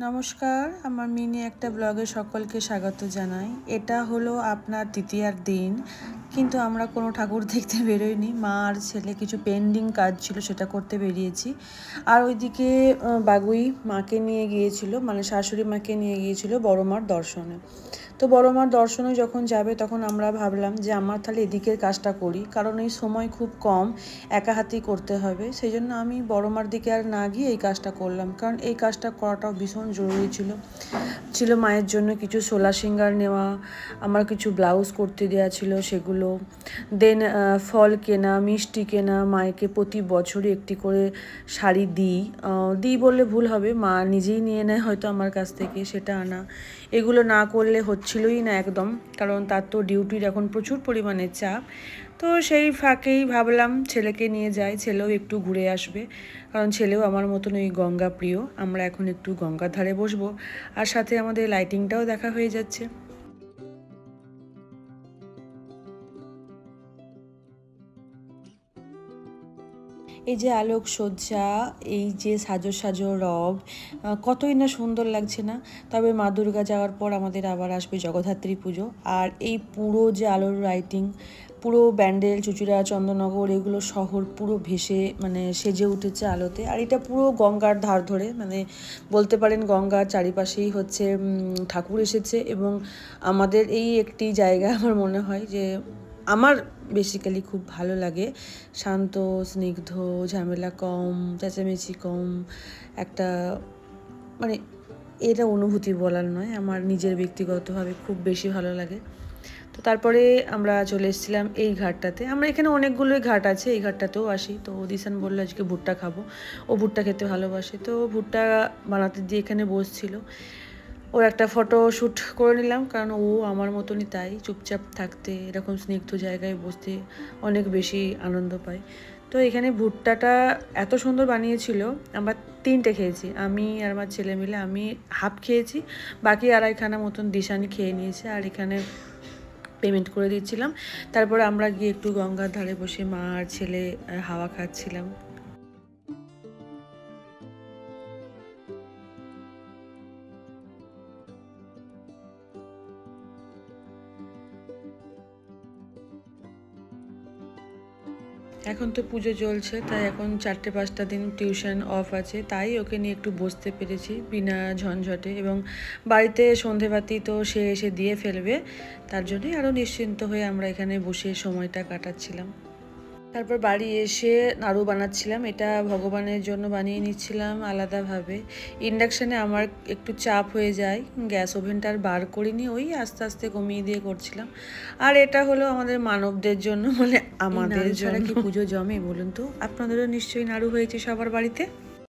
নমস্কার, আমার মিনি একটা ব্লগে সকলকে স্বাগত জানাই। এটা হলো আপনার তৃতীয়ার দিন, কিন্তু আমরা কোনো ঠাকুর দেখতে বেরোইনি। মা আর ছেলে কিছু পেন্ডিং কাজ ছিল, সেটা করতে বেরিয়েছি। আর ওইদিকে বাগুই মাকে নিয়ে গিয়েছিল, মানে শাশুড়ি মাকে নিয়ে গিয়েছিল বড় মার দর্শনে। তো বড় মার দর্শনে যখন যাবে তখন আমরা ভাবলাম যে আমার তাহলে এদিকের কাজটা করি, কারণ এই সময় খুব কম, একা হাতেই করতে হবে। সেই জন্য আমি বড় মার দিকে আর না গিয়ে এই কাজটা করলাম, কারণ এই কাজটা করাটাও ভীষণ জরুরি ছিল মায়ের জন্য কিছু সোলা সিঙ্গার নেওয়া, আমার কিছু ব্লাউজ করতে দেওয়া ছিল সেগুলো, দেন ফল কেনা, মিষ্টি কেনা। মায়েকে প্রতি বছরই একটি করে শাড়ি দিই বললে ভুল হবে, মা নিজেই নিয়ে নেয় হয়তো আমার কাছ থেকে, সেটা আনা। এগুলো না করলে হচ্ছিলই না একদম, কারণ তার তো ডিউটির এখন প্রচুর পরিমাণে চাপ। তো সেই ফাঁকেই ভাবলাম ছেলেকে নিয়ে যাই, ছেলেও একটু ঘুরে আসবে, কারণ ছেলেও আমার মতন ওই গঙ্গা প্রিয়। আমরা এখন একটু গঙ্গার ধারে বসবো, আর সাথে আমাদের লাইটিংটাও দেখা হয়ে যাচ্ছে। এই যে আলোকসজ্জা, এই যে সাজো সাজো রব, কতই না সুন্দর লাগছে না। তবে মা দুর্গা যাওয়ার পর আমাদের আবার আসবে জগদ্ধাত্রী পুজো, আর এই পুরো যে আলোর লাইটিং, পুরো ব্যান্ডেল, চুচুড়া, চন্দননগর, এগুলো শহর পুরো ভেসে মানে সেজে উঠেছে আলোতে। আর এটা পুরো গঙ্গার ধার ধরে, মানে বলতে পারেন গঙ্গার চারিপাশেই হচ্ছে ঠাকুর এসেছে। এবং আমাদের এই একটি জায়গা আমার মনে হয় যে আমার বেসিক্যালি খুব ভালো লাগে, শান্ত, স্নিগ্ধ, ঝামেলা কম, চেঁচামেচি কম, একটা মানে এটা অনুভূতি বলার নয়, আমার নিজের ব্যক্তিগতভাবে খুব বেশি ভালো লাগে। তো তারপরে আমরা চলে এসেছিলাম এই ঘাটটাতে। আমরা এখানে অনেকগুলোই ঘাট আছে, এই ঘাটটাতেও আসি। তো দিশান বললো আজকে ভুট্টা খাবো, ও ভুট্টা খেতে ভালোবাসে, তো ভুট্টা বানাতে দিয়ে এখানে বসছিল। ওর একটা ফটো শ্যুট করে নিলাম, কারণ ও আমার মতনই, তাই চুপচাপ থাকতে, এরকম স্নিগ্ধ জায়গায় বসতে অনেক বেশি আনন্দ পায়। তো এখানে ভুট্টাটা এত সুন্দর বানিয়েছিল, আমরা 3টে খেয়েছি, আমি আর আমার ছেলে মিলে। আমি হাফ খেয়েছি, বাকি 2.5খানা মতন দিশানি খেয়ে নিয়েছে। আর এখানে পেমেন্ট করে দিচ্ছিলাম। তারপরে আমরা গিয়ে একটু গঙ্গার ধারে বসে মা আর ছেলে হাওয়া খাচ্ছিলাম। এখন তো পুজো চলছে, তাই এখন 4-5টা দিন টিউশন অফ আছে, তাই ওকে নিয়ে একটু বসতে পেরেছি বিনা ঝঞ্ঝটে। এবং বাড়িতে সন্ধেবাতি তো সে এসে দিয়ে ফেলবে, তার জন্যই আরও নিশ্চিন্ত হয়ে আমরা এখানে বসে সময়টা কাটাচ্ছিলাম। তারপর বাড়ি এসে নাড়ু বানাচ্ছিলাম, এটা ভগবানের জন্য বানিয়ে নিচ্ছিলাম আলাদাভাবে। ইন্ডাকশানে আমার একটু চাপ হয়ে যায়, গ্যাস ওভেনটা আর বার করিনি, ওই আস্তে আস্তে কমিয়ে দিয়ে করছিলাম। আর এটা হলো আমাদের মানবদের জন্য, মানে আমাদের জন্য। কি পুজো জমে বলুন তো? আপনাদেরও নিশ্চয়ই নাড়ু হয়েছে সবার বাড়িতে।